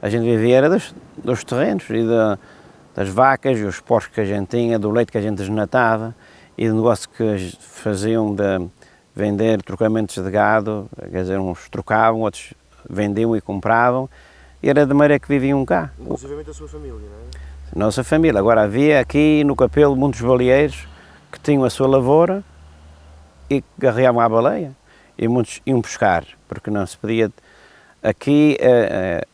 a gente vivia era dos terrenos e das vacas e os porcos que a gente tinha, do leite que a gente desnatava e do negócio que faziam de vender trocamentos de gado, quer dizer, uns trocavam, outros vendiam e compravam, e era de maneira que viviam cá. Inclusive a sua família, não é? Nossa família. Agora havia aqui no Capelo muitos baleeiros que tinham a sua lavoura e que arreavam à baleia e muitos iam pescar, porque não se podia. Aqui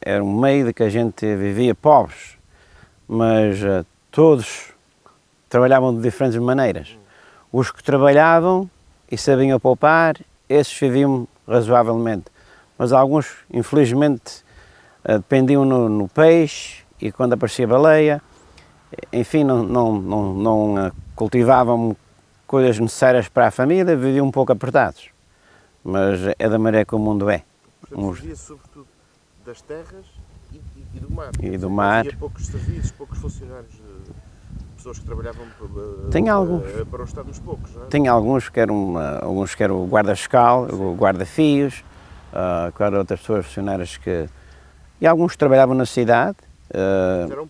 era um meio de que a gente vivia pobres, mas todos trabalhavam de diferentes maneiras. Os que trabalhavam e sabiam poupar, esses viviam razoavelmente, mas alguns, infelizmente, dependiam no peixe e quando aparecia baleia, enfim, não cultivavam coisas necessárias para a família, viviam um pouco apertados, mas é da maneira que o mundo é. Portanto, vivia-se sobretudo das terras e do mar. E do mar. Havia poucos serviços, poucos funcionários, pessoas que trabalhavam para o Estado, uns poucos, não é? Tem alguns que eram o guarda-fiscal, o guarda-fios, claro, outras pessoas funcionárias que... E alguns trabalhavam na cidade. Eram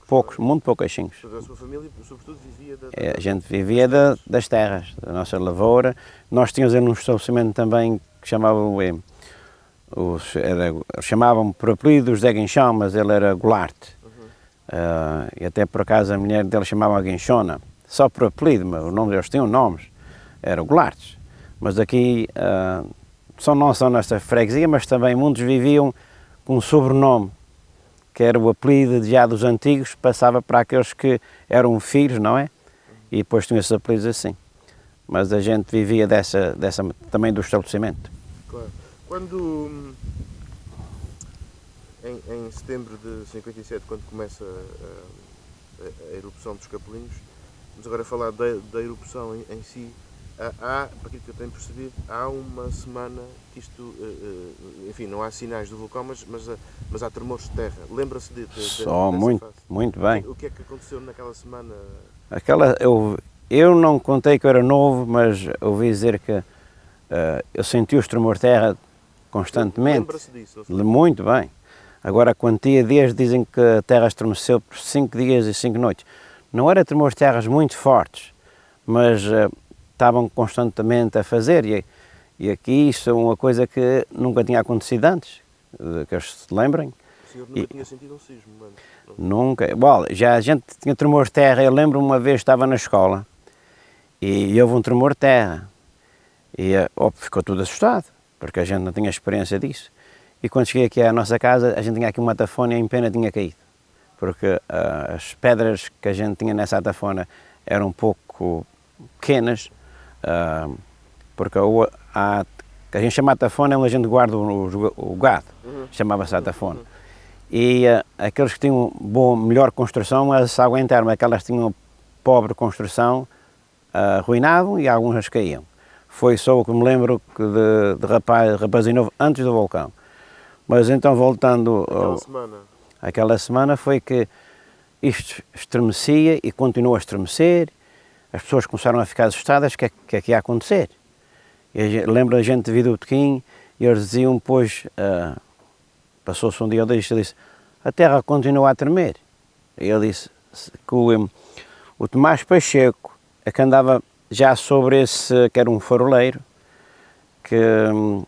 poucos, muito pouquinhos. A sua família, sobretudo, vivia a gente vivia das terras, da nossa lavoura. Nós tínhamos um estabelecimento também que chamavam chamavam por apelido José Guinchão, mas ele era Goulart. E até por acaso a mulher dele chamava Guinchona, só por apelido, mas eles tinham nomes, eram Goularts. Mas aqui, não só nesta freguesia, mas também muitos viviam com um sobrenome, que era o apelido já dos antigos, passava para aqueles que eram filhos, não é? E depois tinham esses apelidos assim. Mas a gente vivia também do estabelecimento. Claro. Quando, em setembro de 57, quando começa a erupção dos Capelinhos, vamos agora falar da erupção em si, para aquilo que eu tenho percebido, há uma semana que isto, enfim, não há sinais do vulcão, mas há tremores de terra. Lembra-se dessa fase? Muito bem. O que é que aconteceu naquela semana? Eu não contei que eu era novo, mas ouvi dizer que eu senti os tremores de terra constantemente. Lembra-se disso? Muito bem. Agora a quantia de dias dizem que a terra estremeceu por 5 dias e 5 noites. Não era tremores de terras muito fortes, mas estavam constantemente a fazer, e aqui isso é uma coisa que nunca tinha acontecido antes, que eles se lembrem. O senhor nunca tinha sentido um sismo antes? Nunca. Bom, já a gente tinha tremores de terra. Eu lembro uma vez estava na escola e houve um tremor de terra e ficou tudo assustado, porque a gente não tinha experiência disso. E quando cheguei aqui à nossa casa, a gente tinha aqui uma tafona e em pena tinha caído, porque as pedras que a gente tinha nessa tafona eram um pouco pequenas, porque a gente chama a tafona é onde a gente guarda o gado, chamava-se a tafona. E aqueles que tinham melhor construção, elas se aguentaram, aquelas que tinham pobre construção, arruinavam e algumas caíam. Foi só o que me lembro de rapazinho novo antes do vulcão. Mas então voltando... Aquela semana foi que isto estremecia e continuou a estremecer, as pessoas começaram a ficar assustadas, o que é que ia acontecer? Lembro a gente de vir do Tequim e eles diziam, pois, passou-se um dia ou dois, ele disse, a terra continua a tremer. E ele disse que o Tomás Pacheco, que andava já sobre esse, que era um faroleiro, que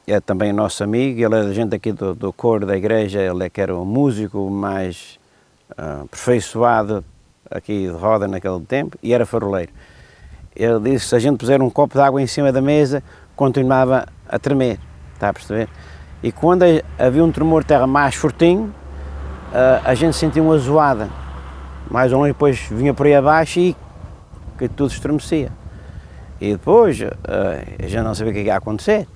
é também nosso amigo, ele é gente aqui do coro da igreja, ele é que era o músico mais aperfeiçoado aqui de roda naquele tempo, e era faroleiro. Ele disse que se a gente puser um copo de água em cima da mesa, continuava a tremer, está a perceber? E quando havia um tremor de terra mais fortinho, a gente sentia uma zoada, mais ou menos, depois vinha por aí abaixo e que tudo estremecia. E depois a gente não sabia o que ia acontecer.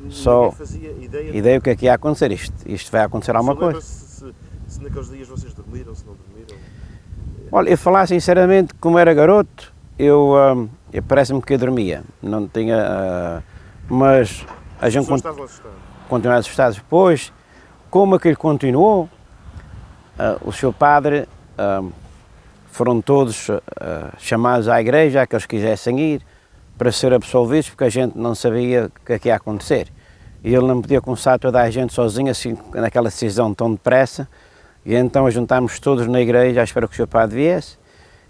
Só fazia ideia do que é que ia acontecer. Isto vai acontecer alguma coisa. Se naqueles dias vocês dormiram, se não dormiram? Olha, eu falar sinceramente, como era garoto, eu parece-me que eu dormia. Não tinha. Mas a gente continuava assustado. Depois, como aquilo continuou, o seu padre, foram todos chamados à igreja, aqueles que quisessem ir, para ser absolvidos, porque a gente não sabia o que é que ia acontecer. E ele não podia começar toda a gente sozinho, assim, naquela decisão tão depressa, E então juntámos todos na igreja à espera que o Sr. Padre viesse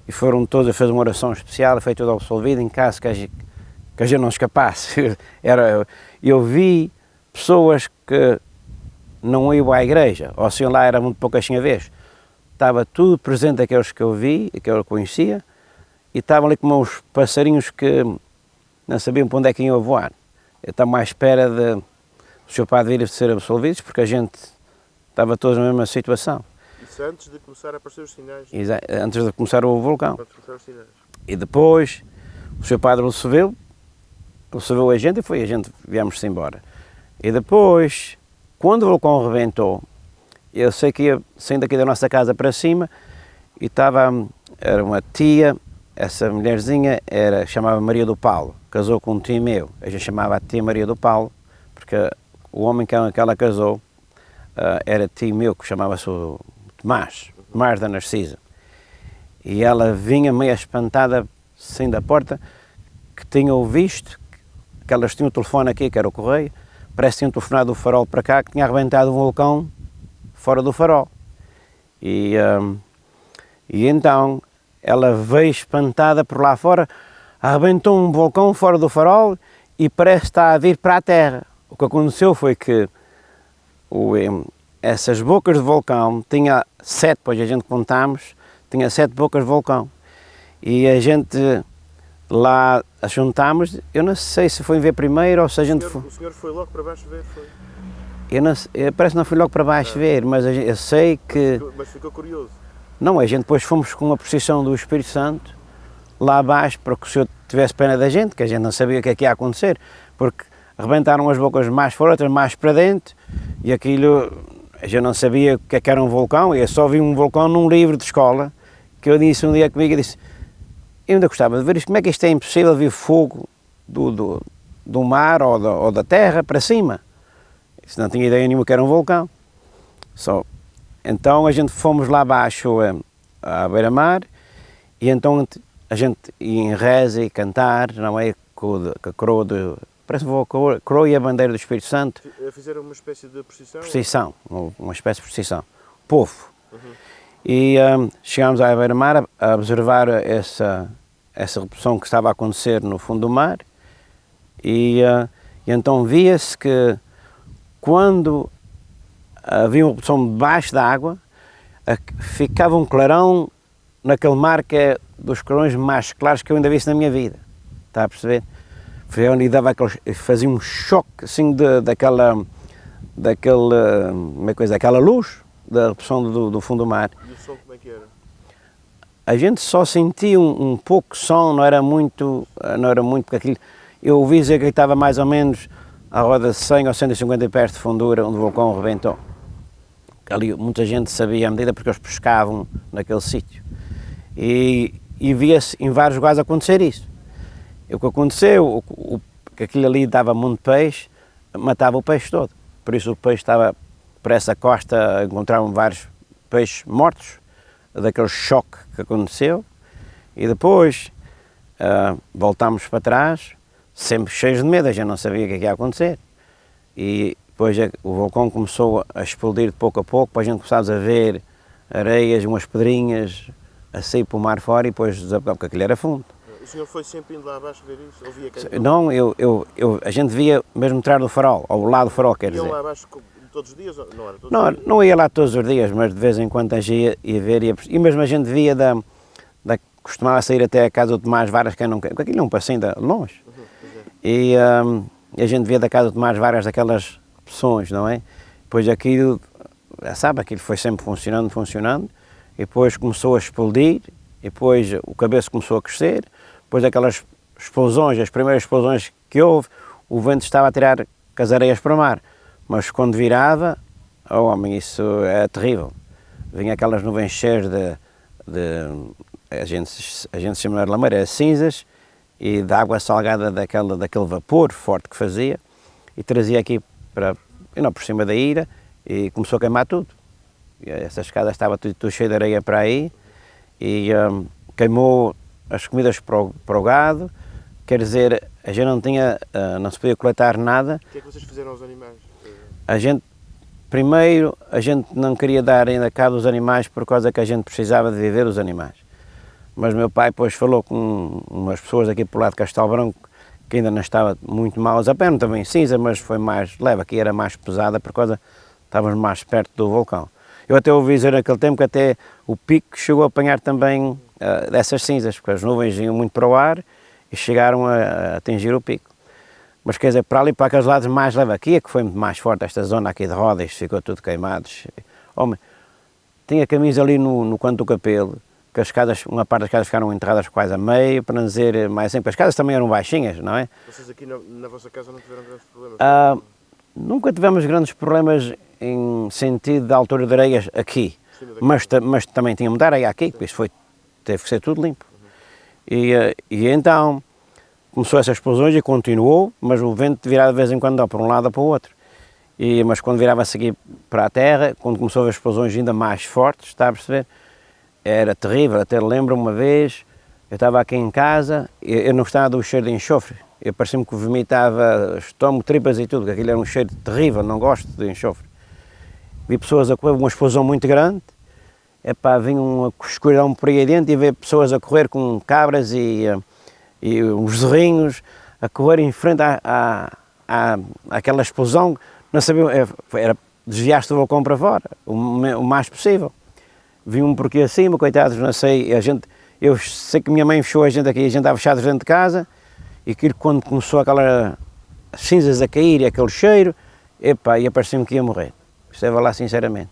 e foram todos a fazer uma oração especial, foi tudo absolvido em caso que a gente não escapasse. Eu vi pessoas que não iam à igreja, ou se iam lá era muito pouquinha vez. Estava tudo presente, aqueles que eu vi, que eu conhecia, e estavam ali como uns passarinhos que não sabiam para onde é que iam voar. Eu estava à espera de o Sr. Padre vir a ser absolvidos, porque a gente estava todos na mesma situação. Isso antes de começar a aparecer os sinais? Antes de começar o vulcão. Antes de começar os sinais. E depois o Sr. Padre recebeu a gente e a gente viemos-se embora. E depois, quando o vulcão rebentou, eu sei que ia saindo aqui da nossa casa para cima e era uma tia, essa mulherzinha chamava Maria do Paulo, casou com um tio meu, a gente chamava a tia Maria do Paulo, porque o homem que ela casou era tio meu, que chamava-se o Tomás da Narcisa. E ela vinha meio espantada, saindo da porta, que tinham visto, que elas tinham o telefone aqui, que era o correio, parece que tinham telefonado do farol para cá, que tinha arrebentado um vulcão fora do farol. E então ela veio espantada por lá fora, arrebentou um vulcão fora do farol e parece que está a vir para a terra. O que aconteceu foi que essas bocas de vulcão, tinha 7, depois a gente contámos, tinha 7 bocas de vulcão. E a gente lá as juntámos, eu não sei se foi ver primeiro ou se a gente foi... O senhor foi logo para baixo ver? Foi? Parece que não fui logo para baixo ver, mas eu sei que... Mas ficou curioso? Não, a gente depois fomos com uma procissão do Espírito Santo lá abaixo para que o Senhor tivesse pena da gente, que a gente não sabia o que é que ia acontecer, porque arrebentaram as bocas mais fora, outras mais para dentro, e aquilo, a gente não sabia o que é que era um vulcão, eu só vi um vulcão num livro de escola, que eu disse um dia comigo, eu disse, eu ainda gostava de ver isto, como é que isto é impossível vir fogo do mar ou da terra para cima? Isso não tinha ideia nenhuma que era um vulcão. Então a gente fomos lá abaixo à beira-mar, e então a gente ia em reza e cantar, não é, com a coroa parece a coroa e a bandeira do Espírito Santo. Fizeram uma espécie de procissão? Procissão, uma espécie de procissão. Povo. E chegámos à beira-mar a observar essa erupção que estava a acontecer no fundo do mar, e então via-se que quando havia uma erupção debaixo da água, ficava um clarão naquele mar que é dos clarões mais claros que eu ainda vi na minha vida. Está a perceber? Foi onde fazia um choque assim daquela luz da erupção do fundo do mar. E o som como é que era? A gente só sentia um pouco som, não era muito, porque aquilo, eu ouvi dizer que estava mais ou menos à roda de 100 ou 150 pés de fundura onde o vulcão rebentou. Ali muita gente sabia a medida porque eles pescavam naquele sítio. E via-se em vários lugares acontecer isso. E o que aconteceu, que aquilo ali dava muito peixe, matava o peixe todo. Por isso o peixe estava por essa costa, encontraram vários peixes mortos, daquele choque que aconteceu, e depois voltámos para trás, sempre cheios de medo, a gente não sabia o que ia acontecer. E depois o vulcão começou a explodir de pouco a pouco, depois a gente começámos a ver areias, umas pedrinhas a sair para o mar fora e depois porque aquilo era fundo. O senhor foi sempre indo lá abaixo ver isso? Ou via Não, a gente via mesmo atrás do farol, ao lado do farol, quer dizer. Iam lá abaixo todos os dias? Não era todos Não, os dias? não ia lá todos os dias, mas de vez em quando a gente ia ver, e mesmo a gente via costumava sair até a casa do Tomás Varas, porque aquilo é um passeio de longe. E a gente via da casa do Tomás Varas aquelas opções, não é? Depois aquilo, sabe, aquilo foi sempre funcionando, e depois começou a explodir, e depois o cabeço começou a crescer, depois aquelas explosões, as primeiras explosões que houve, o vento estava a tirar as areias para o mar, mas quando virava, oh homem, isso é terrível. Vinha aquelas nuvens cheias a gente chama de lameira, cinzas, e de água salgada daquele vapor forte que fazia, e trazia aqui por cima da ilha, e começou a queimar tudo. E essa escada estava tudo cheio de areia para aí, e queimou as comidas para o gado, quer dizer, a gente não se podia coletar nada. O que é que vocês fizeram aos animais? A gente primeiro a gente não queria dar ainda cabo dos animais por causa que a gente precisava de viver os animais. Mas meu pai depois falou com umas pessoas aqui por lá de Castelo Branco que ainda não estava muito mal, a pena também cinza, mas foi mais leve, aqui era mais pesada por causa estávamos mais perto do vulcão. Eu até ouvi dizer naquele tempo que até o pico chegou a apanhar também dessas cinzas, porque as nuvens iam muito para o ar e chegaram a atingir o pico. Mas quer dizer, para ali, para aqueles lados mais leve aqui, é que foi muito mais forte, esta zona aqui de rodas, ficou tudo queimado. Homem, tinha camisa ali no canto do Capelo, que as escadas, uma parte das escadas ficaram enterradas quase a meio, para não dizer mais assim, porque as casas também eram baixinhas, não é? Vocês aqui na vossa casa não tiveram grandes problemas? Nunca tivemos grandes problemas em sentido de altura de areias aqui, mas também tinha muita areia aqui, porque isso teve que ser tudo limpo. E então começou essas explosões e continuou, mas o vento virava de vez em quando para um lado ou para o outro. Mas quando virava a seguir para a terra, quando começou as explosões ainda mais fortes, está a perceber? Era terrível, até lembro uma vez, eu estava aqui em casa, eu não gostava do cheiro de enxofre, eu parecia-me que vomitava estômago, tripas e tudo, porque aquilo era um cheiro terrível, não gosto de enxofre. Vi pessoas a correr, uma explosão muito grande, vinha uma escuridão por aí dentro e vi pessoas a correr com cabras e uns zorrinhos, a correr em frente àquela explosão, não sabia, desviaste do vulcão para fora, o mais possível. Vi um porquê acima, coitados, não sei, eu sei que minha mãe fechou a gente aqui, a gente estava fechados dentro de casa, e aquilo quando começou aquelas cinzas a cair e aquele cheiro, e parecia-me que ia morrer, estava lá sinceramente.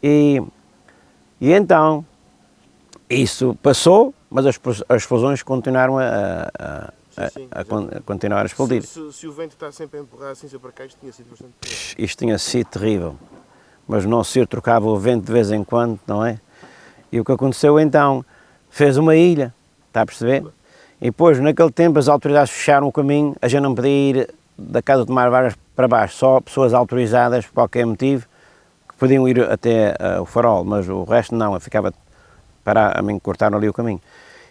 E então, isso passou, mas as explosões continuaram a continuar a explodir. Se o vento está sempre a empurrar a cinza para cá, isto tinha sido bastante terrível. Isto tinha sido terrível. Mas o nosso senhor trocava o vento de vez em quando, não é? E o que aconteceu então, fez uma ilha, está a perceber? E depois, naquele tempo, as autoridades fecharam o caminho, a gente não podia ir da casa de Tomar Varas para baixo, só pessoas autorizadas, por qualquer motivo, que podiam ir até o farol, mas o resto não, eu ficava a mim cortaram ali o caminho.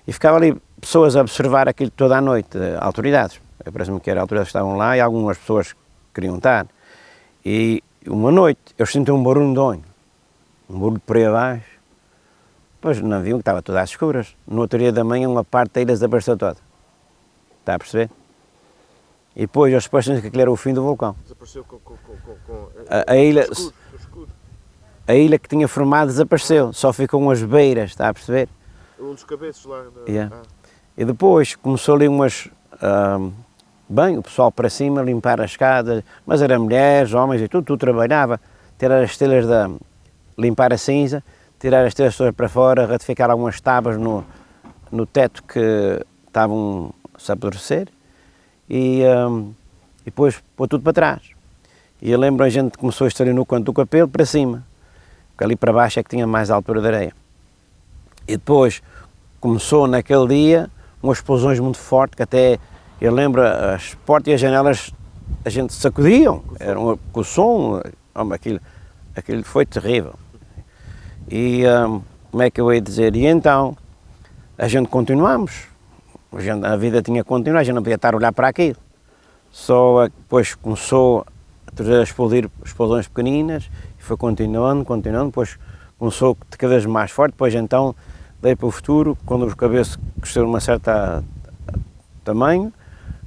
E ficava ali pessoas a observar aquilo toda a noite, autoridades. Parece-me que eram autoridades que estavam lá e algumas pessoas queriam estar. E uma noite eu senti um barulho medonho, um barulho por aí abaixo, pois não viam que estava tudo às escuras. No outro dia da manhã uma parte da ilha desapareceu toda, está a perceber? E depois eles pensam que aquilo era o fim do vulcão. Desapareceu com a ilha, escudo. A ilha que tinha formado desapareceu, só ficam as beiras, está a perceber? Um dos cabeços lá. E depois começou ali bem, o pessoal para cima, limpar as escadas, mas eram mulheres, homens e tudo trabalhava, tirar as telhas, limpar a cinza, tirar as telhas todas para fora, ratificar algumas tábuas no teto que estavam a apodrecer e depois pôr tudo para trás. E eu lembro a gente começou a estar ali no canto do Capelo para cima, porque ali para baixo é que tinha mais altura de areia. E depois começou naquele dia umas explosões muito fortes, que até eu lembro as portas e as janelas a gente sacudiam, com o som, aquilo foi terrível. E como é que eu ia dizer? E então a gente continuamos, a vida tinha que continuar, a gente não podia estar a olhar para aquilo. Só depois começou a explodir explosões pequeninas e foi continuando, depois começou cada vez mais forte, depois então daí para o futuro, quando os cabeços cresceram uma certa tamanho,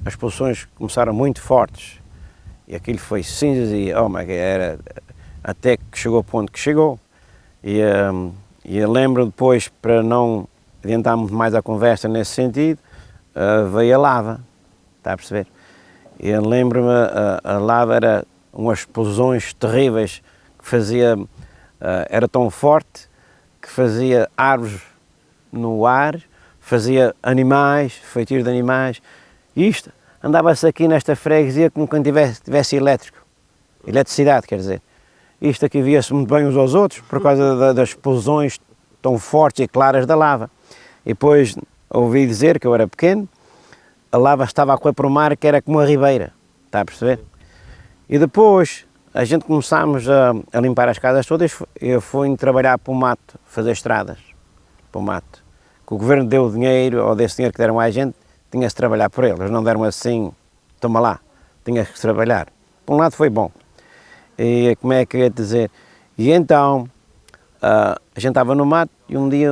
as explosões começaram muito fortes e aquilo foi cinzas e era até que chegou ao ponto que chegou. E eu lembro depois, para não adiantar muito mais a conversa nesse sentido, veio a lava, está a perceber? E eu lembro-me, a lava era umas explosões terríveis que fazia, era tão forte que fazia árvores no ar, fazia animais, feitios de animais. Isto andava-se aqui nesta freguesia como quem tivesse eletricidade, quer dizer. Isto aqui via-se muito bem uns aos outros por causa das explosões tão fortes e claras da lava. E depois ouvi dizer, que eu era pequeno, a lava estava a correr para o mar que era como uma ribeira, está a perceber? E depois a gente começámos a limpar as casas todas, eu fui trabalhar para o mato, fazer estradas para o mato. Que o governo deu dinheiro, ou desse dinheiro que deram à gente, tinha-se de trabalhar por eles, não deram assim, toma lá, tinha que trabalhar. Por um lado foi bom. E como é que eu ia dizer? E então, a gente estava no mato e um dia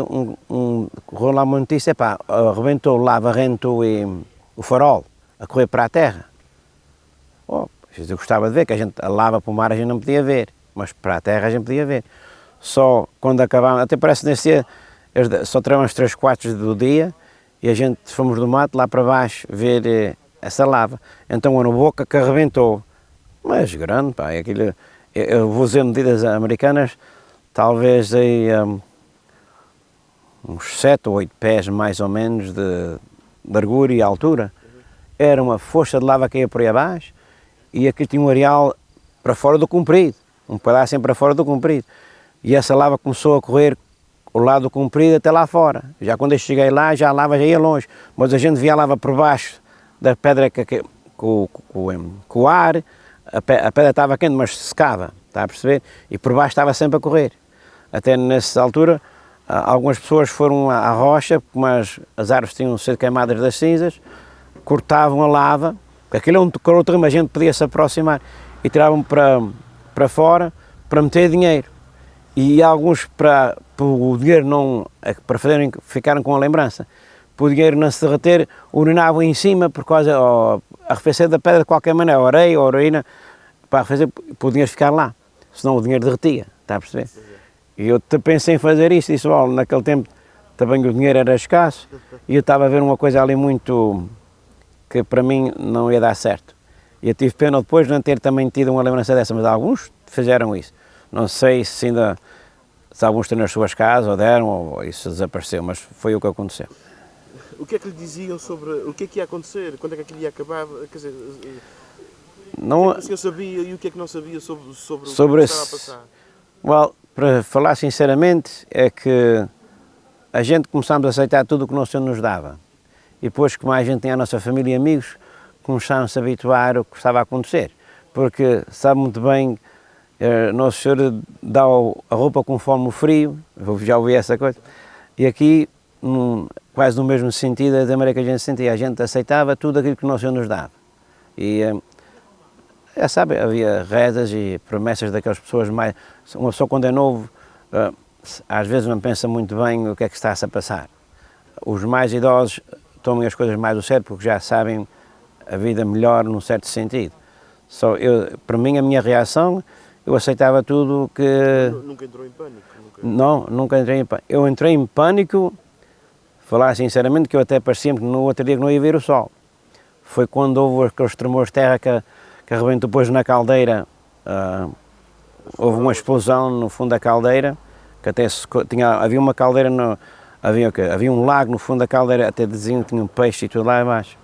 correu lá uma notícia, pá, arrebentou o lava, arrebentou o farol a correr para a terra. Oh, eu gostava de ver, que a lava para o mar a gente não podia ver, mas para a terra a gente podia ver. Só quando acabámos, até parece que nesse dia, só tivemos 3/4 do dia e a gente fomos do mato lá para baixo ver essa lava. Então era uma boca que arrebentou, mas grande, pá, aquilo, eu vou dizer medidas americanas, talvez aí uns 7 ou 8 pés mais ou menos de largura e altura. Era uma fossa de lava que ia por aí abaixo e aqui tinha um areal para fora do comprido, um pedaço para fora do comprido. E essa lava começou a correr o lado comprido até lá fora. Já quando eu cheguei lá, já a lava já ia longe, mas a gente via a lava por baixo da pedra com o ar, a pedra estava quente, mas secava, está a perceber? E por baixo estava sempre a correr. Até nessa altura, algumas pessoas foram à rocha, mas as árvores tinham sido queimadas das cinzas, cortavam a lava, aquilo é um calor terrível, a gente podia se aproximar e tiravam para fora para meter dinheiro. E alguns para o dinheiro não, para ficarem com a lembrança, para o dinheiro não se derreter, urinavam em cima por causa, arrefecer da pedra de qualquer maneira, a areia ou a urina, para arrefecer, para o dinheiro ficar lá, senão o dinheiro derretia, está a perceber? E eu pensei em fazer isso, disse, olha, naquele tempo também o dinheiro era escasso, e eu estava a ver uma coisa ali muito, que para mim não ia dar certo. E eu tive pena depois de não ter também tido uma lembrança dessa, mas alguns fizeram isso. Não sei se ainda, se alguns têm nas suas casas, ou deram, ou isso desapareceu, mas foi o que aconteceu. O que é que lhe diziam sobre o que é que ia acontecer, quando é que aquilo ia acabar, quer dizer, Não, o que é que o senhor sabia e o que é que não sabia sobre o que estava a passar? Well, para falar sinceramente, é que a gente começámos a aceitar tudo o que o Nosso Senhor nos dava. E depois que mais a gente tinha a nossa família e amigos, começámos a habituar ao que estava a acontecer. Porque sabe muito bem, Nosso Senhor dá a roupa conforme o frio, já ouvi essa coisa, e aqui, quase no mesmo sentido, da maneira que a gente sentia, a gente aceitava tudo aquilo que o Nosso Senhor nos dava. E, já sabe, havia rezas e promessas daquelas pessoas mais... Uma pessoa quando é novo, às vezes não pensa muito bem o que é que está-se a passar. Os mais idosos tomam as coisas mais do sério porque já sabem a vida melhor num certo sentido. Para mim, a minha reação, eu aceitava tudo que... Nunca entrou em pânico? Não, nunca entrei em pânico. Eu entrei em pânico, falar sinceramente, que eu até parecia que no outro dia que não ia ver o sol. Foi quando houve aqueles tremores de terra que arrebentou depois na caldeira, houve uma explosão no fundo da caldeira, que até havia uma caldeira, havia um lago no fundo da caldeira, até diziam que tinha um peixe e tudo lá embaixo.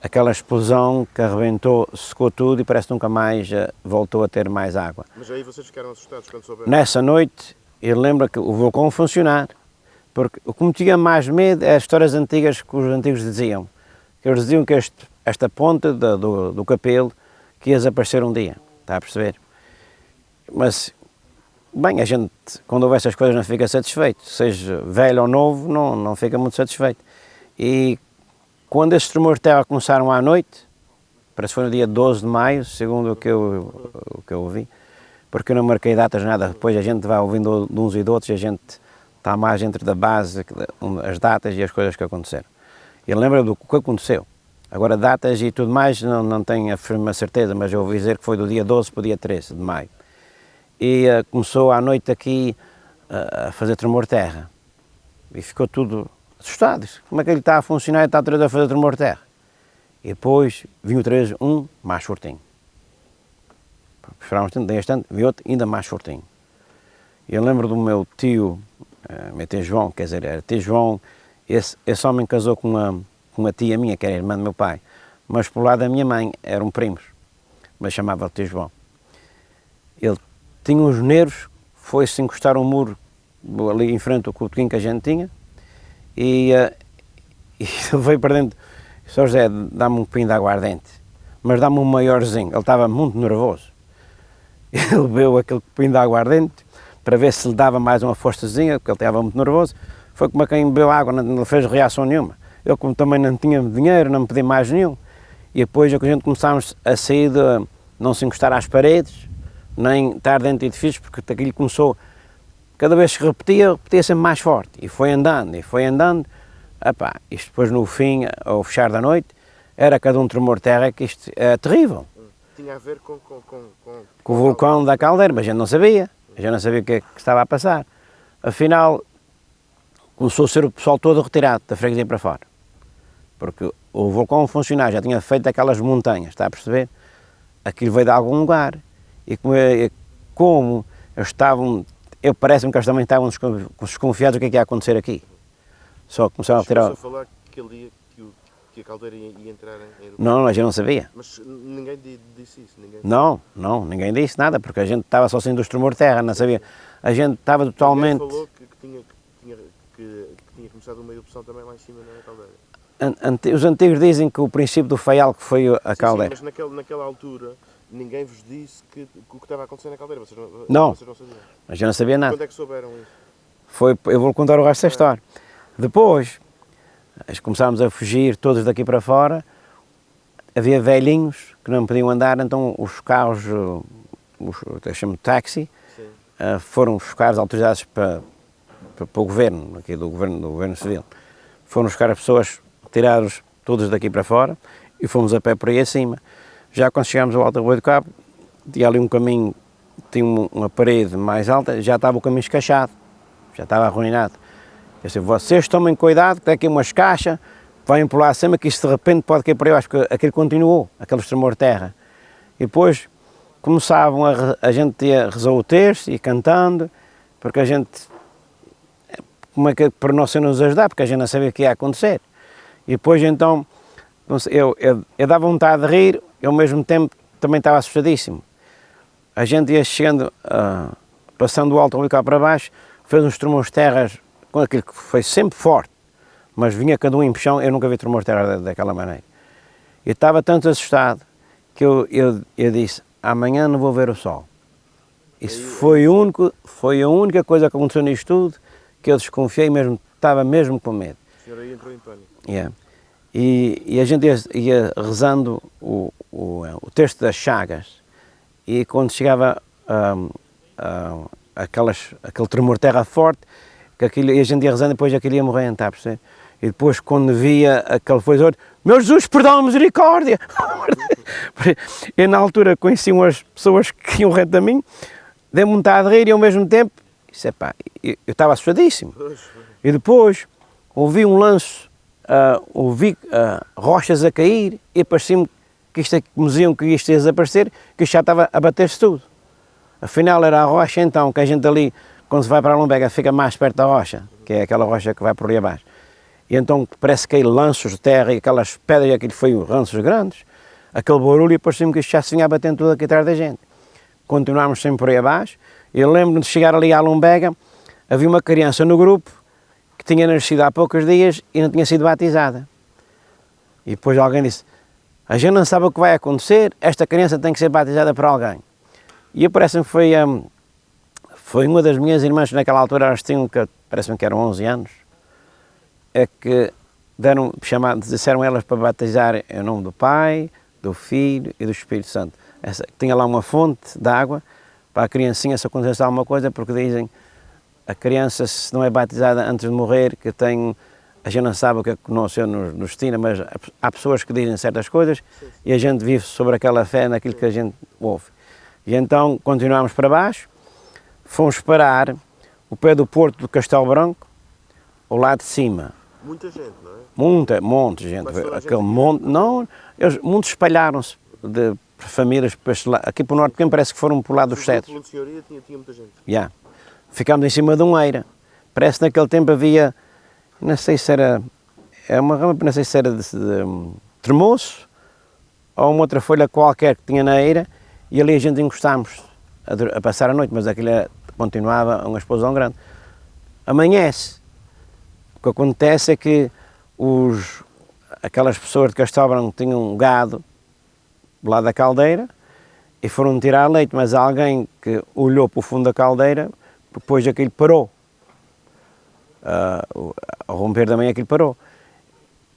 Aquela explosão que arrebentou, secou tudo e parece que nunca mais voltou a ter mais água. Mas aí vocês ficaram assustados quando souberam? Nessa noite, eu lembro que o vulcão funcionar, porque o que me tinha mais medo é as histórias antigas que os antigos diziam. Que eles diziam que esta ponta do capelo que ia desaparecer um dia, está a perceber? Mas, bem, a gente, quando houve essas coisas, não fica satisfeito, seja velho ou novo, não fica muito satisfeito. E quando esses tremores de terra começaram à noite, parece que foi no dia 12 de maio, segundo o que eu ouvi, porque eu não marquei datas, nada, depois a gente vai ouvindo de uns e de outros e a gente está mais entre da base, as datas e as coisas que aconteceram. E lembro do que aconteceu. Agora, datas e tudo mais, não tenho a firme certeza, mas eu ouvi dizer que foi do dia 12 para o dia 13 de maio. E começou à noite aqui a fazer tremor de terra. E ficou tudo assustado. Como é que ele está a funcionar e está outra vez a fazer tremor de terra? E depois vinha outra vez um mais fortinho. Esperávamos tanto, daí este ano, vi outro ainda mais fortinho. E eu lembro do meu tio João, quer dizer, era tio João, esse homem casou com uma tia minha, que era irmã do meu pai, mas por lado da minha mãe eram primos, mas chamava-lhe tio João. Ele tinha uns nervos, foi-se encostar um muro ali em frente ao cotoquinho que a gente tinha, e ele veio para dentro, Sr. José, dá-me um copinho de aguardente, mas dá-me um maiorzinho. Ele estava muito nervoso. Ele bebeu aquele copinho de aguardente para ver se lhe dava mais uma forçazinha, porque ele estava muito nervoso. Foi como quem bebeu água, não fez reação nenhuma. Eu, como também não tinha dinheiro, não me pedi mais nenhum. E depois a gente começámos a sair de não se encostar às paredes, nem estar dentro de edifícios, porque aquilo começou, cada vez que repetia sempre mais forte, e foi andando, epá, isto depois no fim, ao fechar da noite, era cada um tremor de terra que isto é terrível. Tinha a ver com Com o vulcão da Caldeira, mas a gente não sabia, o que é que estava a passar. Afinal, começou a ser o pessoal todo retirado da freguesia para fora, porque o vulcão a funcionar, já tinha feito aquelas montanhas, está a perceber? Aquilo veio de algum lugar, e como eles estavam, parece-me que eles também estavam desconfiados do que é que ia acontecer aqui. Só começaram a retirar... a falar que aquele dia que a Caldeira ia entrar em erupção. Não, a gente não sabia. Mas ninguém disse isso? Ninguém disse nada, porque a gente estava só saindo dos tremores de terra, não sabia. A gente estava totalmente... Ninguém falou que tinha começado uma erupção também lá em cima na Caldeira. Os antigos dizem que o princípio do Faial que foi a Caldeira. Sim, mas naquela altura ninguém vos disse o que estava a acontecer na Caldeira. Vocês não sabiam. A gente não sabia nada. Quando é que souberam isso? Eu vou contar o resto da história. Depois, começámos a fugir todos daqui para fora, havia velhinhos que não podiam andar, então os carros, eu chamo de táxi, foram buscar as autoridades para o governo, aqui do governo civil. Foram buscar as pessoas, tirados todos daqui para fora e fomos a pé por aí acima. Já quando chegámos ao Alto Arroio do Cabo, tinha ali um caminho, tinha uma parede mais alta, já estava o caminho escachado, já estava arruinado. Eu disse, vocês tomem cuidado, que tem aqui umas caixas, vão por lá acima, que isso de repente pode cair por aí abaixo, porque aquilo continuou, aquele tremor de terra. E depois começavam a gente rezar o terço e cantando, porque a gente, como é que para nós nos ajudar, porque a gente não sabia o que ia acontecer. E depois então, eu dava vontade de rir, eu ao mesmo tempo também estava assustadíssimo. A gente ia chegando, passando do Alto Arroio cá para baixo, fez uns tremores de terra, com aquilo que foi sempre forte, mas vinha cada um em puxão, eu nunca vi tremor de terra daquela maneira. Eu estava tanto assustado que eu disse, amanhã não vou ver o sol. Isso foi a única coisa que aconteceu nisto tudo, que eu desconfiei mesmo, estava mesmo com medo. O senhor aí entrou em pânico. Yeah. E a gente ia rezando o texto das Chagas, e quando chegava aquele tremor de terra forte, e a gente ia rezando e depois aquilo ia morrendo, está a perceber? E depois quando via aquele foi meu Jesus, perdão, misericórdia! Eu na altura conheci umas pessoas que iam reto a mim, dei-me vontade de rir e ao mesmo tempo, eu estava assustadíssimo. E depois ouvi um lanço, ouvi rochas a cair e parecia-me que isto me diziam que isto ia desaparecer, que isto já estava a bater-se tudo. Afinal era a rocha então, que a gente ali, quando se vai para a Lombega, fica mais perto da rocha, que é aquela rocha que vai por ali abaixo. E então parece que caíram lanços de terra e aquelas pedras, aquilo foi lanços grandes, aquele barulho e parecia-me que isto já se vinha batendo tudo aqui atrás da gente. Continuámos sempre por aí abaixo. Eu lembro-me de chegar ali à Lombega, havia uma criança no grupo que tinha nascido há poucos dias e não tinha sido batizada. E depois alguém disse, a gente não sabe o que vai acontecer, esta criança tem que ser batizada por alguém. E eu parece-me que foi uma das minhas irmãs, naquela altura elas tinham, parece-me que eram 11 anos, é que disseram elas para batizar em nome do Pai, do Filho e do Espírito Santo. Tinha lá uma fonte de água para a criancinha se acontecesse alguma coisa, porque dizem a criança, se não é batizada antes de morrer, que a gente não sabe o que é que o Senhor nos destina, mas há pessoas que dizem certas coisas e a gente vive sobre aquela fé naquilo que a gente ouve. E então continuámos para baixo, fomos parar o pé do Porto do Castelo Branco, ao lado de cima. Muita gente, não é? Monte de gente. Aquele monte, muitos espalharam-se de famílias para este lado. Aqui para o norte pequeno parece que foram para o lado dos Cedros. Onde o senhor ia tinha muita gente. Yeah. Ficámos em cima de um eira. Parece que naquele tempo havia, não sei se era, uma rama, não sei se era de tremoço ou uma outra folha qualquer que tinha na eira, e ali a gente encostámos a passar a noite, mas aquilo continuava uma explosão grande. Amanhece. O que acontece é que aquelas pessoas de Castelo Branco tinham gado do lado da caldeira e foram tirar leite, mas alguém que olhou para o fundo da caldeira, depois aquilo parou. Ao romper da manhã aquilo parou.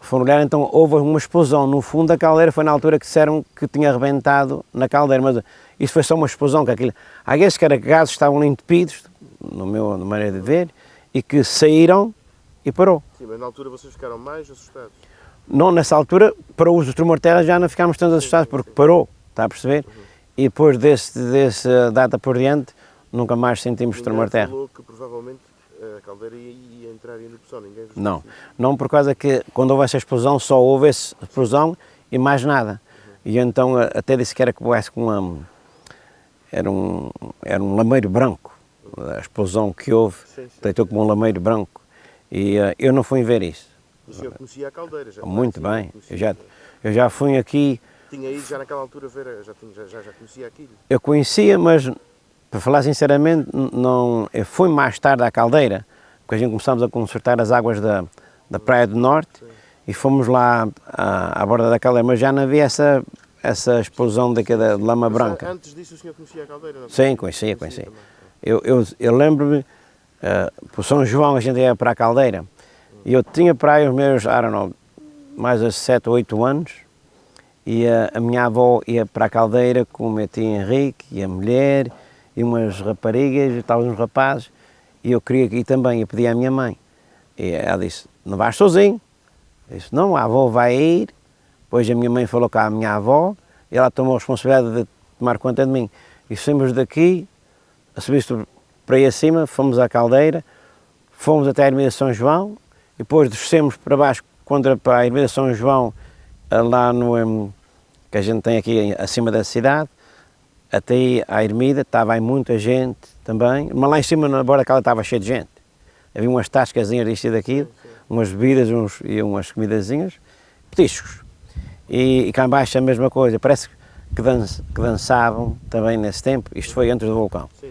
foram olhar, então houve uma explosão no fundo da caldeira, foi na altura que disseram que tinha arrebentado na caldeira, mas isso foi só uma explosão, que aquilo, há vezes que era gases estavam entupidos, na maneira de ver, e que saíram e parou. Sim, mas na altura vocês ficaram mais assustados? Não, nessa altura, para o uso do tremor de terra já não ficámos tão assustados, porque parou, está a perceber? E depois dessa data por diante, nunca mais sentimos tremor de terra. Falou que provavelmente a caldeira ia entrar em erupção, ninguém vos Não, disse isso. não por causa que quando houve essa explosão, só houve essa explosão e mais nada. E então até disse que era quase com era um lameiro branco, a explosão que houve, Sim, sim. deitou como um lameiro branco. E eu não fui ver isso. O senhor conhecia a caldeira? Já Muito conhecia, bem, conhecia. eu já fui aqui, Tinha ido já naquela altura ver, já conhecia aquilo? eu conhecia, mas para falar sinceramente, não, eu fui mais tarde à caldeira, porque a gente começámos a consertar as águas da Praia do Norte e fomos lá à borda da caldeira, mas já não havia essa explosão de lama Mas branca. Antes disso o senhor conhecia a caldeira? Não? Sim, conhecia. também. Eu lembro-me, por São João a gente ia para a caldeira, e eu tinha para aí os meus, mais de 7 ou 8 anos, e a minha avó ia para a caldeira com o meu tio Henrique e a mulher, e umas raparigas, e tal, uns rapazes, e eu queria ir também, eu pedi à minha mãe. E ela disse, não vais sozinho. Eu disse, não, a avó vai ir. Depois a minha mãe falou com a minha avó, e ela tomou a responsabilidade de tomar conta de mim. E saímos daqui, a subir para aí acima, fomos à caldeira, fomos até a ermida de São João, e depois descemos para baixo, para a ermida de São João, lá no, que a gente tem aqui acima da cidade, até aí à ermida, estava aí muita gente também, mas lá em cima, na borda daquela, estava cheio de gente. Havia umas tascazinhas disto e daquilo, umas bebidas e umas comidazinhas, petiscos. E cá embaixo a mesma coisa, parece que dançavam também nesse tempo, isto foi antes do vulcão. Sim.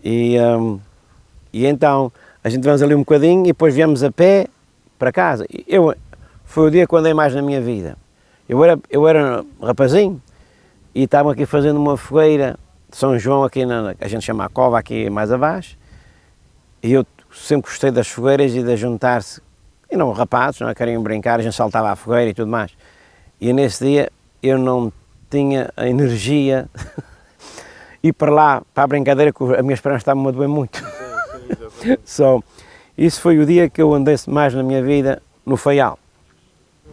E então, a gente vamos ali um bocadinho e depois viemos a pé para casa. Foi o dia que eu andei mais na minha vida. Eu era rapazinho e estava aqui fazendo uma fogueira de São João, aqui a gente chama a cova, aqui mais abaixo, e eu sempre gostei das fogueiras e de juntar-se, e não rapazes, não é? Queriam brincar, a gente saltava à fogueira e tudo mais. E nesse dia eu não tinha a energia ir para lá, para a brincadeira, que as minhas pernas estavam a doer muito. Sim, Isso foi o dia que eu andei mais na minha vida no Faial.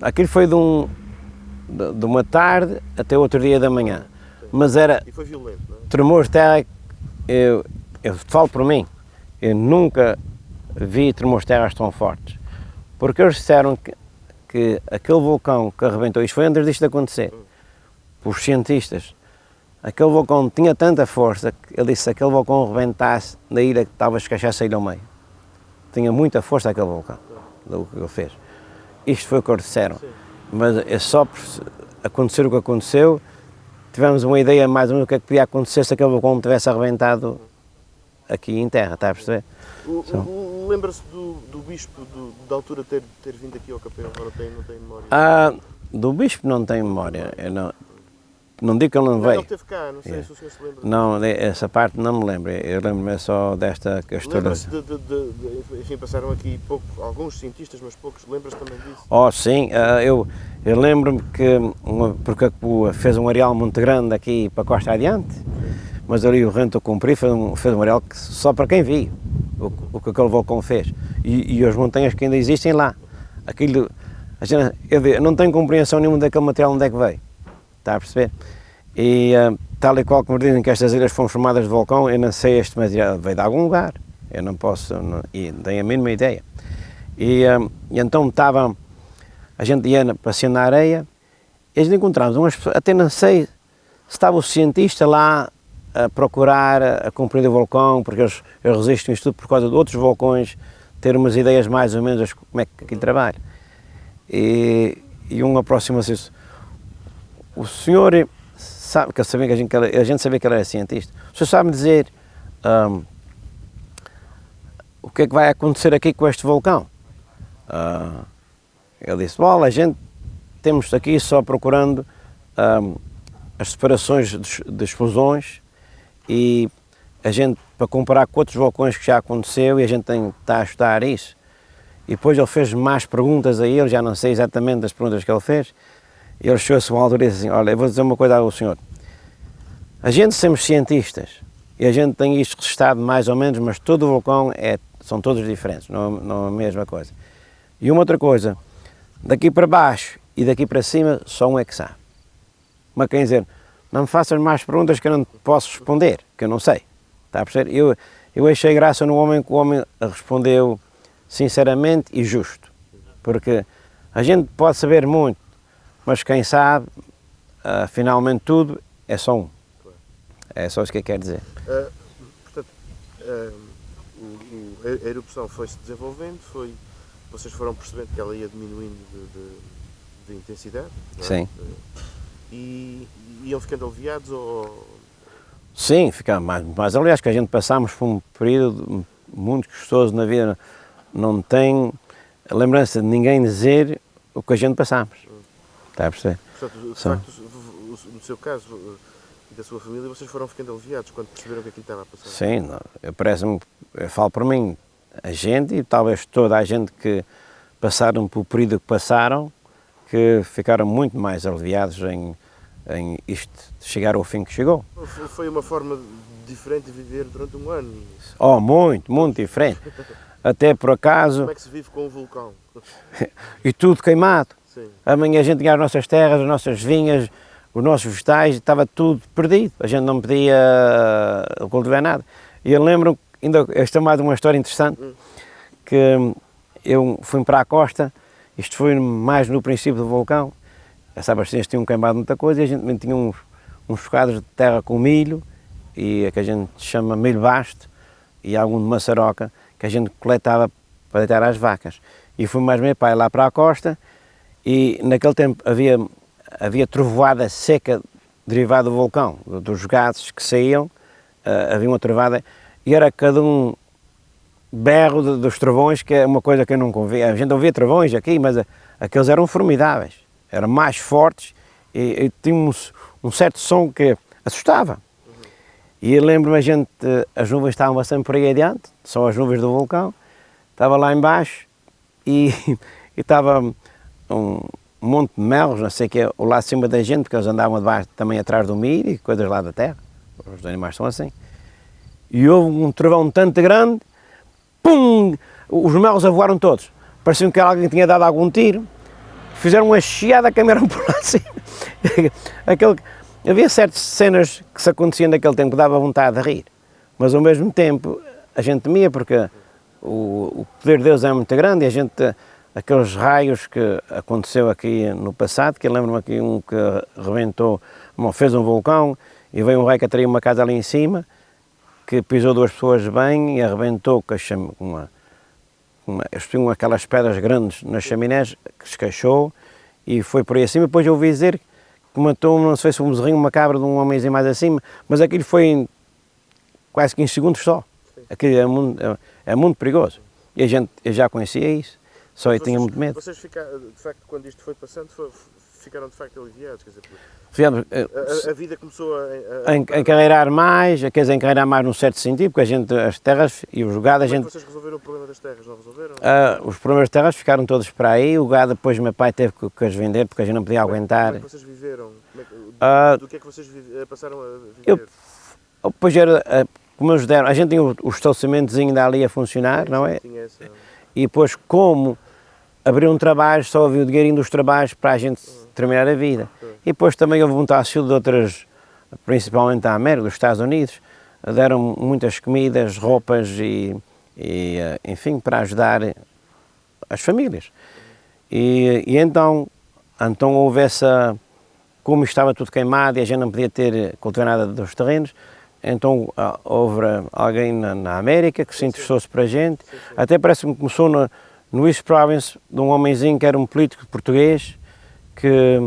Aquilo foi de uma tarde até outro dia da manhã. Mas era E foi violento, não é? tremor de terra, eu falo por mim, eu nunca vi tremores de terra tão fortes. Porque eles disseram que aquele vulcão que arrebentou, isto foi antes disto de acontecer, os cientistas, aquele vulcão tinha tanta força que ele disse que se aquele vulcão arrebentasse na ilha que estava escachasse a ilha ao meio. Tinha muita força aquele vulcão, do que ele fez. Isto foi o que eles disseram. Mas é só por acontecer o que aconteceu, tivemos uma ideia mais ou menos do que é que podia acontecer se aquele vulcão tivesse arrebentado aqui em terra, está a perceber? Lembra-se do bispo da altura ter vindo aqui ao Capel, ou não tem memória? Do bispo não tenho memória, eu não digo que ele não veio. Ele esteve cá, não sei se o senhor se lembra. Não, essa parte não me lembro, eu lembro-me só desta questão. Lembra-se enfim, passaram aqui alguns cientistas, mas poucos, lembra-se também disso? Oh sim, eu lembro-me que, porque fez um areal muito grande aqui para a costa adiante, mas ali o Rento Cumpri fez um areal que só para quem viu o que aquele vulcão fez. E as montanhas que ainda existem lá. Aquilo, eu não tenho compreensão nenhuma daquele material onde é que veio, está a perceber? E tal e qual como dizem que estas ilhas foram formadas de vulcão, eu não sei, este material veio de algum lugar, eu não posso, e não tenho a mínima ideia. E então a gente ia passeando na areia, e a gente encontramos umas pessoas, até não sei se estava o cientista lá a procurar a comprimir o vulcão, porque eles resistem isto tudo por causa de outros vulcões, ter umas ideias mais ou menos como é que aquilo trabalha. E um aproxima-se, o senhor sabe, que eu sabia que a gente sabia que ele era cientista, o senhor sabe-me dizer o que é que vai acontecer aqui com este vulcão? Ele disse, bom, a gente temos aqui só procurando as separações de explosões e a gente, para comparar com outros vulcões que já aconteceu, e a gente está a estudar isso. e depois ele fez mais perguntas a ele, já não sei exatamente das perguntas que ele fez, e ele chegou-se a uma altura e disse assim, olha, eu vou dizer uma coisa ao senhor, a gente somos cientistas, e a gente tem isto registado mais ou menos, mas todo o vulcão são todos diferentes, não é a mesma coisa. E uma outra coisa, daqui para baixo e daqui para cima, só um é que sabe. Mas quer dizer, não me faças mais perguntas que eu não posso responder, que eu não sei. Está a perceber? Eu achei graça no homem que o homem respondeu sinceramente e justo. Porque a gente pode saber muito, mas quem sabe, finalmente tudo, é só um. É só isso que eu quero dizer. Portanto, a erupção foi-se desenvolvendo, vocês foram percebendo que ela ia diminuindo de intensidade, não é? Sim. E iam ficando aliviados ou... Sim, ficava mais. Aliás, que a gente passámos por um período muito gostoso na vida, não tem lembrança de ninguém dizer o que a gente passámos. Está a perceber? Portanto, de facto, no seu caso e da sua família, vocês foram ficando aliviados quando perceberam que aquilo estava a passar? Sim, eu falo por mim, a gente e talvez toda a gente que passaram pelo período que passaram, que ficaram muito mais aliviados em isto chegar ao fim que chegou. Foi uma forma diferente de viver durante um ano? Oh, muito diferente. Até por acaso... Como é que se vive com um vulcão? E tudo queimado. Sim. Amanhã a gente tinha as nossas terras, as nossas vinhas, os nossos vegetais, estava tudo perdido. A gente não podia cultivar nada. E eu lembro, esta é mais uma história interessante, que eu fui para a costa, isto foi mais no princípio do vulcão, as Sabasteiras tinham queimado muita coisa e a gente tinha uns bocados de terra com milho, e que a gente chama milho basto, e algum de maçaroca, que a gente coletava para deitar às vacas. E fui mais meu pai lá para a costa, e naquele tempo havia trovoada seca derivada do vulcão, dos gases que saíam, havia uma trovoada, e era cada um berro dos trovões, que é uma coisa que eu nunca ouvi. A gente ouvia trovões aqui, mas aqueles eram formidáveis, eram mais fortes e tinham um certo som que assustava. E eu lembro-me, as nuvens estavam bastante por aí adiante, são as nuvens do vulcão, estava lá embaixo e estava um monte de melos, não sei o que, lá acima da gente, porque eles andavam debaixo, também atrás do milho e coisas lá da terra, os animais são assim. E houve um trovão tanto grande, pum, os melos avoaram todos, parecia que alguém tinha dado algum tiro, fizeram uma chiada que me por lá assim. Havia certas cenas que se aconteciam naquele tempo que dava vontade de rir, mas ao mesmo tempo a gente temia, porque o poder de Deus é muito grande, e aqueles raios que aconteceu aqui no passado, que eu lembro-me aqui um que rebentou, fez um vulcão e veio um raio que atraiu uma casa ali em cima, que pisou duas pessoas bem e arrebentou eles tinham aquelas pedras grandes nas chaminés, que se queixou e foi por aí acima. Depois eu ouvi dizer que matou, não sei se um bezerrinho, uma cabra de um homenzinho mais acima, mas aquilo foi quase que em segundos só. Aquilo é muito perigoso. E eu já conhecia isso, só eu tinha muito medo. Vocês ficaram, de facto, quando isto foi passando, ficaram de facto aliviados, quer dizer, a vida começou a encarreirar mais, quer dizer, encarreirar mais num certo sentido, porque as terras e os gado, Como é que vocês resolveram o problema das terras, não resolveram? Os problemas das terras ficaram todos para aí, o gado depois meu pai teve que as vender, porque a gente não podia aguentar. Como é que vocês viveram? Do que é que vocês passaram a viver? Depois como eles deram, a gente tinha o estabelecimento ainda ali a funcionar, não é? E depois, como abriu um trabalho, só havia o dinheirinho dos trabalhos para a gente terminar a vida. E depois também houve muita ajuda de outras, principalmente da América, dos Estados Unidos, deram muitas comidas, roupas e enfim, para ajudar as famílias. E então houve como estava tudo queimado e a gente não podia cultivar nada dos terrenos, então houve alguém na América que se interessou-se para a gente, até parece que começou no East Province, de um homenzinho que era um político português, que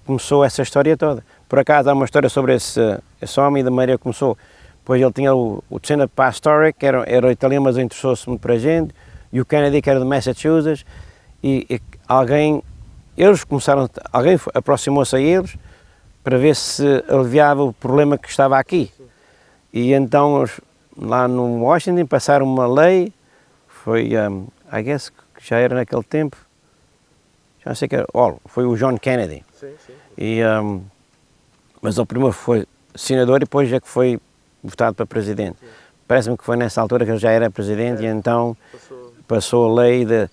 começou essa história toda. Por acaso há uma história sobre esse homem e da maneira que começou. Pois ele tinha o Cena Pastore, que era italiano, mas interessou-se muito para a gente, e o Kennedy, que era de Massachusetts, e alguém aproximou-se a eles para ver se aliviava o problema que estava aqui. E então, lá no Washington, passaram uma lei, foi, I guess, que já era naquele tempo, já não sei que era, foi o John Kennedy. Sim, sim. Mas o primeiro foi senador e depois é que foi votado para presidente. Parece-me que foi nessa altura que ele já era presidente e então passou a lei de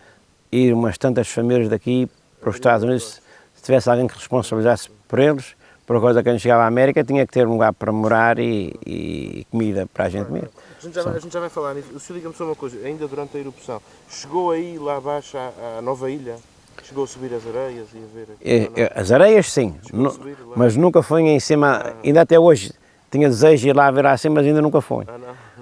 ir umas tantas famílias daqui para os Estados Unidos. Se tivesse alguém que responsabilizasse por eles, por coisa que a gente chegava à América, tinha que ter um lugar para morar e comida para a gente comer. A gente já vai falar nisso. O senhor diga-me só uma coisa, ainda durante a erupção, chegou aí lá abaixo à Nova Ilha? Chegou a subir as areias e a ver aqui? As areias sim, mas nunca foi em cima, ainda até hoje tinha desejo de ir lá ver assim, mas ainda nunca foi.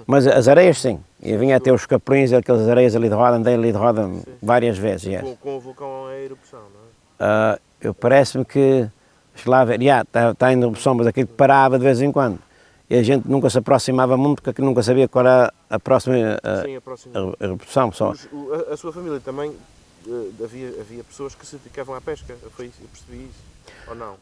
Mas as areias sim, e vinha até os capelinhos, aquelas areias ali de roda, andei ali de roda várias vezes. Yes. Com o vulcão a erupção, não é? Parece-me que, lá ver, está em erupção, mas aquilo parava de vez em quando. E a gente nunca se aproximava muito, porque nunca sabia qual era a próxima erupção. Só. A sua família também, havia pessoas que se dedicavam à pesca, foi isso, eu percebi isso. Ou não?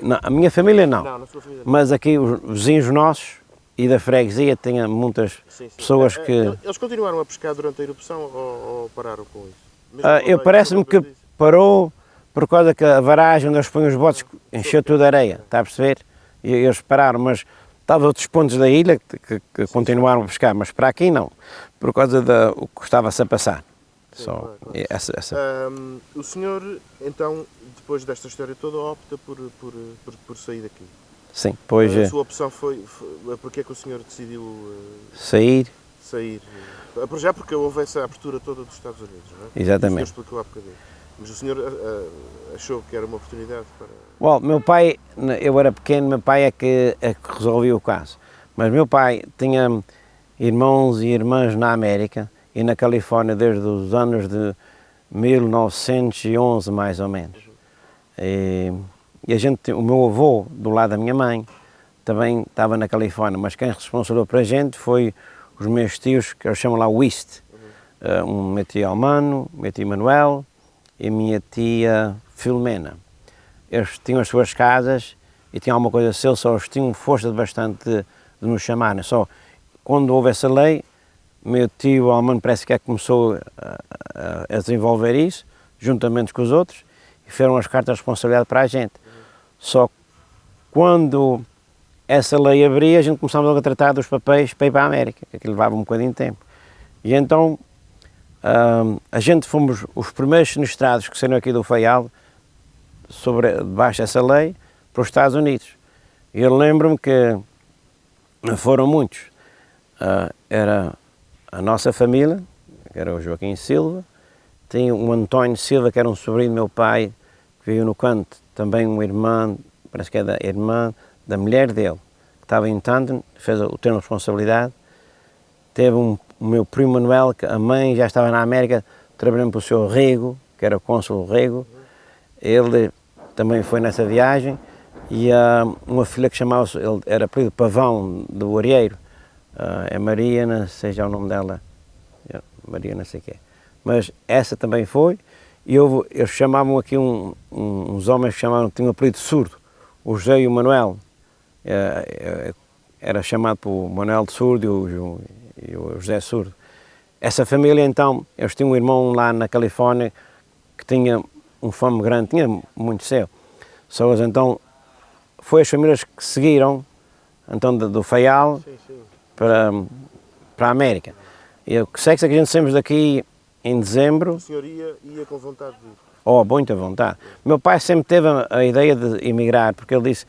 Não, a minha família não, na sua família não. Mas aqui os vizinhos nossos e da freguesia tinha muitas pessoas que... Eles continuaram a pescar durante a erupção ou pararam com isso? Parece-me que parou por causa que a varagem onde eles põem os botes encheu tudo de areia, está a perceber? E eles pararam, mas estava outros pontos da ilha que continuaram a pescar, mas para aqui não, por causa do que estava-se a passar. Sim, Só claro. O senhor, então, depois desta história toda, opta por sair daqui? Sim, pois... A sua opção foi porque é que o senhor decidiu sair? Por já porque houve essa abertura toda dos Estados Unidos, não é? Exatamente. O senhor explicou há bocadinho. Mas o senhor achou que era uma oportunidade para... Meu pai, eu era pequeno, meu pai é que resolveu o caso. Mas meu pai tinha irmãos e irmãs na América e na Califórnia desde os anos de 1911, mais ou menos. E o meu avô, do lado da minha mãe, também estava na Califórnia, mas quem responsabilizou para a gente foi os meus tios, que eles chamam lá Wist. Meu tio Almano, meu tio Manuel e minha tia Filomena. Eles tinham as suas casas e tinham alguma coisa seu, só eles tinham força de bastante de nos chamarem. Só quando houve essa lei, meu tio Almano parece que começou a desenvolver isso, juntamente com os outros, e fizeram as cartas de responsabilidade para a gente. Só quando essa lei abria, a gente começava logo a tratar dos papéis para ir para a América, que aquilo levava um bocadinho de tempo. E então, a gente fomos os primeiros sinistrados que saíram aqui do Faial, debaixo dessa lei, para os Estados Unidos. E eu lembro-me que foram muitos. Era a nossa família, que era o Joaquim Silva, tinha o António Silva, que era um sobrinho do meu pai, que veio no canto, também uma irmã, parece que é da irmã da mulher dele, que estava em Taunton, fez o termo de responsabilidade. Teve o meu primo Manuel, que a mãe já estava na América, trabalhando para o seu Rego, que era o cônsul Rego. Ele também foi nessa viagem. E uma filha que chamava-se, ele era apelido Pavão, do Arieiro, é Maria, não sei já o nome dela, Maria não sei o que é. Mas essa também foi, e eles chamavam aqui uns homens que tinham um apelido surdo, o José e o Manuel. Era chamado por Manuel de Surdo e o José Surdo. Essa família então, eles tinham um irmão lá na Califórnia que tinha um fome grande, tinha muito seu. Só então, foi as famílias que seguiram então do Faial para a América. Eu sei que a gente saímos daqui em dezembro. O senhor ia com vontade de ir? Muita vontade. Meu pai sempre teve a ideia de emigrar, porque ele disse,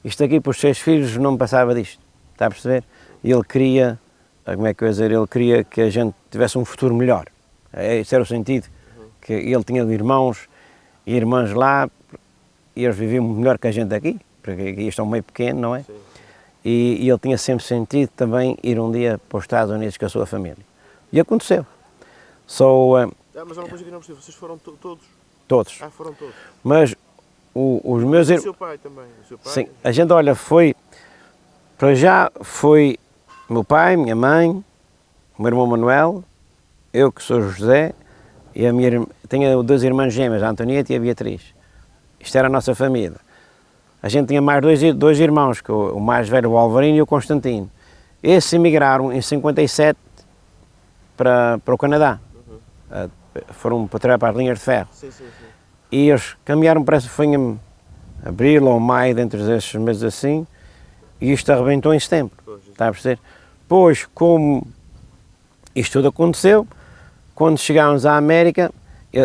isto aqui para os seus filhos não passava disto, está a perceber? E ele queria, como é que eu ia dizer, ele queria que a gente tivesse um futuro melhor. Esse era o sentido, que ele tinha irmãos e irmãs lá, e eles viviam melhor que a gente aqui, porque aqui estão meio pequeno, não é? Sim. E ele tinha sempre sentido também ir um dia para os Estados Unidos com a sua família. E aconteceu. Mas há uma coisa que não percebi, vocês foram todos? Todos. Foram todos. Mas os meus irmãos... O seu pai também? O seu pai? Sim, a gente, olha, para já foi meu pai, minha mãe, o meu irmão Manuel, eu que sou José, e tenho duas irmãs gêmeas, a Antonieta e a Beatriz. Isto era a nossa família. A gente tinha mais dois irmãos, que o mais velho, o Alvarino, e o Constantino. Esses emigraram em 57 para o Canadá. foram para trabalhar para as linhas de ferro. Sim, sim, sim. E eles caminharam, parece que foi em abril ou maio, dentro desses meses assim, e isto arrebentou em setembro. Está a perceber? Pois, como isto tudo aconteceu, quando chegámos à América,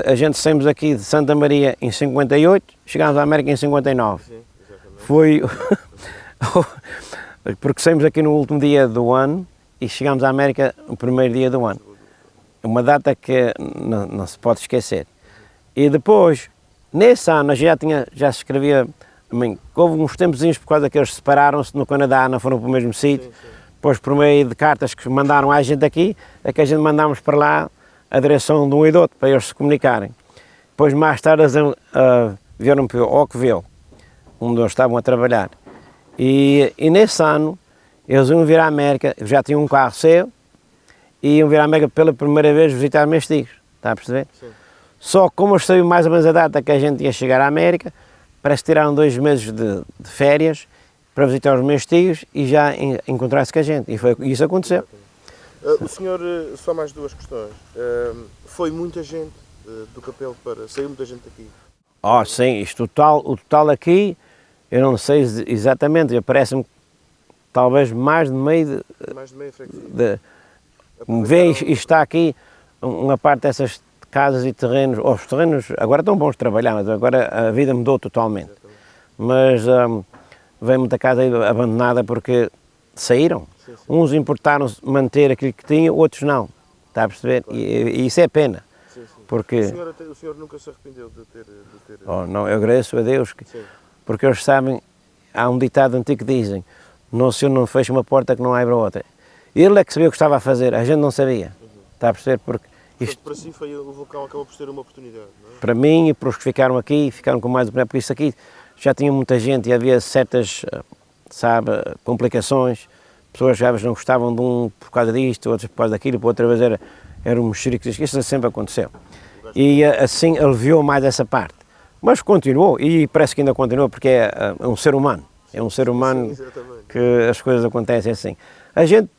a gente saímos aqui de Santa Maria em 58, chegámos à América em 59. Sim, exatamente. Foi porque saímos aqui no último dia do ano e chegámos à América no primeiro dia do ano. Uma data que não se pode esquecer. E depois, nesse ano, já se escrevia, houve uns tempozinhos por causa que eles separaram-se no Canadá, não foram para o mesmo sítio. Depois, por meio de cartas que mandaram à gente aqui, é que a gente mandámos para lá a direção de um e do outro, para eles se comunicarem. Depois, mais tarde, vieram para Oakville, onde eles estavam a trabalhar. E nesse ano, eles iam vir à América, já tinham um carro seu, e iam vir à América pela primeira vez visitar meus tios, está a perceber? Sim. Só como eu sabia mais ou menos a data que a gente ia chegar à América, parece que tiraram 2 meses de férias para visitar os meus tios e já encontrar-se com a gente. E isso aconteceu. O senhor, só mais 2 questões. Foi muita gente do Capelo para... Saiu muita gente daqui? Oh, sim, o total aqui, eu não sei exatamente, parece-me talvez mais de meio mais de meia freguesia. Como vê, está aqui uma parte dessas casas e terrenos, os terrenos agora estão bons de trabalhar, mas agora a vida mudou totalmente. Mas vem muita casa aí abandonada porque saíram. Sim, sim. Uns importaram-se manter aquilo que tinham, outros não. Está a perceber? Claro. E isso é pena. Sim, sim. Porque... O senhor nunca se arrependeu de ter... Oh, não, eu agradeço a Deus, porque eles sabem, há um ditado antigo que dizem, o Senhor não fecha uma porta que não abre outra. Ele é que sabia o que estava a fazer, a gente não sabia. Está a perceber? Porque isto, para si foi, o vulcão acabou por ser uma oportunidade, não é? Para mim e para os que ficaram aqui, ficaram com mais oportunidade, porque isso aqui já tinha muita gente e havia certas, sabe, complicações. Pessoas já não gostavam de um por causa disto, outros por causa daquilo, por outra vez era um mexerico. Isso sempre aconteceu. E assim aliviou mais essa parte. Mas continuou, e parece que ainda continua, porque é um ser humano. É um ser humano que as coisas acontecem assim. A gente...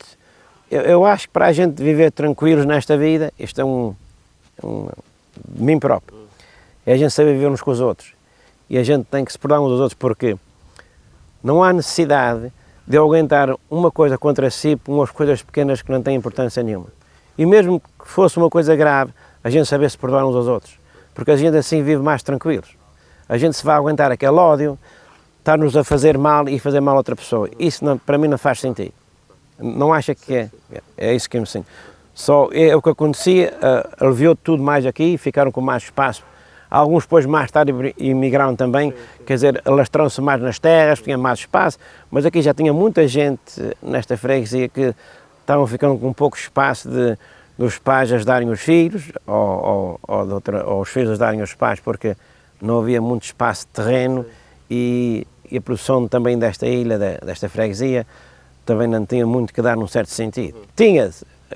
Eu acho que para a gente viver tranquilos nesta vida, isto é de mim próprio, é a gente saber viver uns com os outros. E a gente tem que se perdoar uns aos outros, porque não há necessidade de alguém dar uma coisa contra si por umas coisas pequenas que não têm importância nenhuma. E mesmo que fosse uma coisa grave, a gente saber se perdoar uns aos outros, porque a gente assim vive mais tranquilos. A gente se vai aguentar aquele ódio, estar-nos a fazer mal e fazer mal a outra pessoa. Isso não, para mim não faz sentido. Não acha que é isso que eu me sinto. Só é o que acontecia, aliviou tudo mais aqui, ficaram com mais espaço. Alguns depois mais tarde emigraram também, quer dizer, alastraram-se mais nas terras, tinha mais espaço, mas aqui já tinha muita gente nesta freguesia que estavam ficando com pouco espaço dos pais ajudarem os filhos, ou os filhos ajudarem os pais, porque não havia muito espaço de terreno e a produção também desta ilha, desta freguesia, também não tinha muito que dar num certo sentido. Tinha,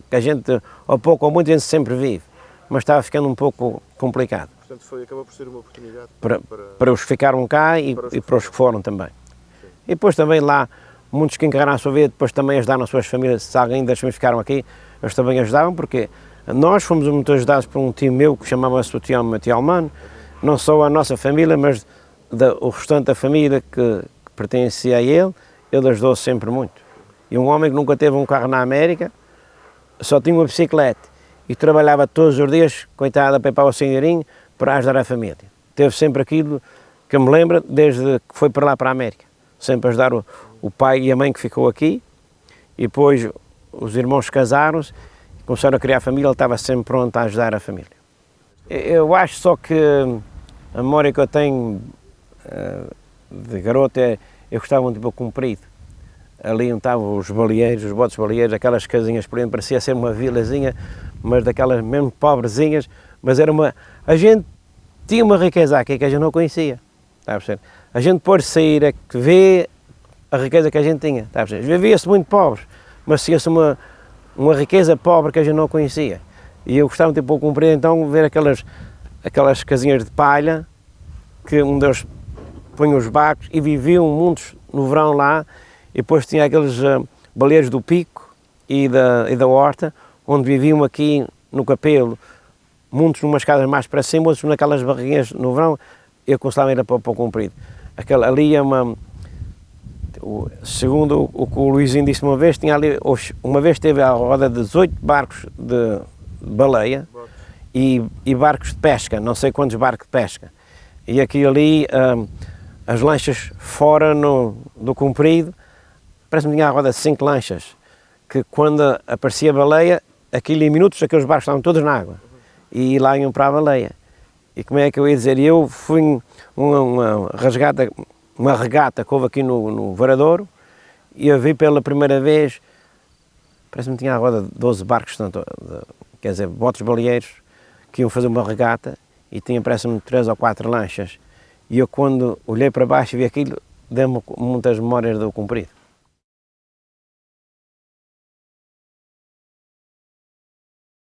que a gente, ou pouco ou muito, a gente sempre vive, mas estava ficando um pouco complicado. Portanto, acabou por ser uma oportunidade para os que ficaram cá e para os que foram também. Sim. E depois também lá, muitos que encarnaram a sua vida, depois também ajudaram as suas famílias, se alguém das famílias ficaram aqui, eles também ajudavam, porque nós fomos muito ajudados por um tio meu, que chamava-se o tio Almano, não só a nossa família, mas o restante da família que pertencia a ele ajudou sempre muito. E um homem que nunca teve um carro na América, só tinha uma bicicleta e trabalhava todos os dias, coitado, a peipar o senhorinho para ajudar a família. Teve sempre aquilo que me lembra desde que foi para lá para a América. Sempre ajudar o pai e a mãe que ficou aqui e depois os irmãos casaram-se, começaram a criar a família, ele estava sempre pronto a ajudar a família. Eu acho só que a memória que eu tenho de garoto eu gostava muito de pouco comprido. Ali onde estavam os baleeiros, os botes baleeiros, aquelas casinhas por dentro, parecia ser uma vilazinha, mas daquelas mesmo pobrezinhas, mas era a gente tinha uma riqueza aqui que a gente não conhecia, está a perceber? A gente pode sair é que vê a riqueza que a gente tinha, está a perceber? Vivia-se muito pobres, mas tinha-se uma riqueza pobre que a gente não conhecia. E eu gostava de pouco comprido, então, ver aquelas casinhas de palha, que um deles punha os barcos e viviam muitos no verão lá. E depois tinha aqueles baleeiros do Pico e da Horta, onde viviam aqui no Capelo muitos numas casas mais para cima, outros naquelas barriguinhas no verão, eu aconselhava ir para o comprido. Aquela ali é segundo o que o Luizinho disse uma vez, tinha ali, uma vez teve à roda 18 barcos de baleia e barcos de pesca, não sei quantos barcos de pesca. E aqui ali, as lanchas fora do comprido, parece-me que tinha à roda 5 lanchas, que quando aparecia a baleia, aquilo em minutos aqueles barcos estavam todos na água e lá iam para a baleia. E como é que eu ia dizer? Eu fui uma regata que houve aqui no Varadouro e eu vi pela primeira vez, parece-me que tinha à roda 12 barcos, quer dizer, botes baleeiros, que iam fazer uma regata e tinha, parece-me, 3 ou 4 lanchas. E eu, quando olhei para baixo e vi aquilo, deu-me muitas memórias do comprido.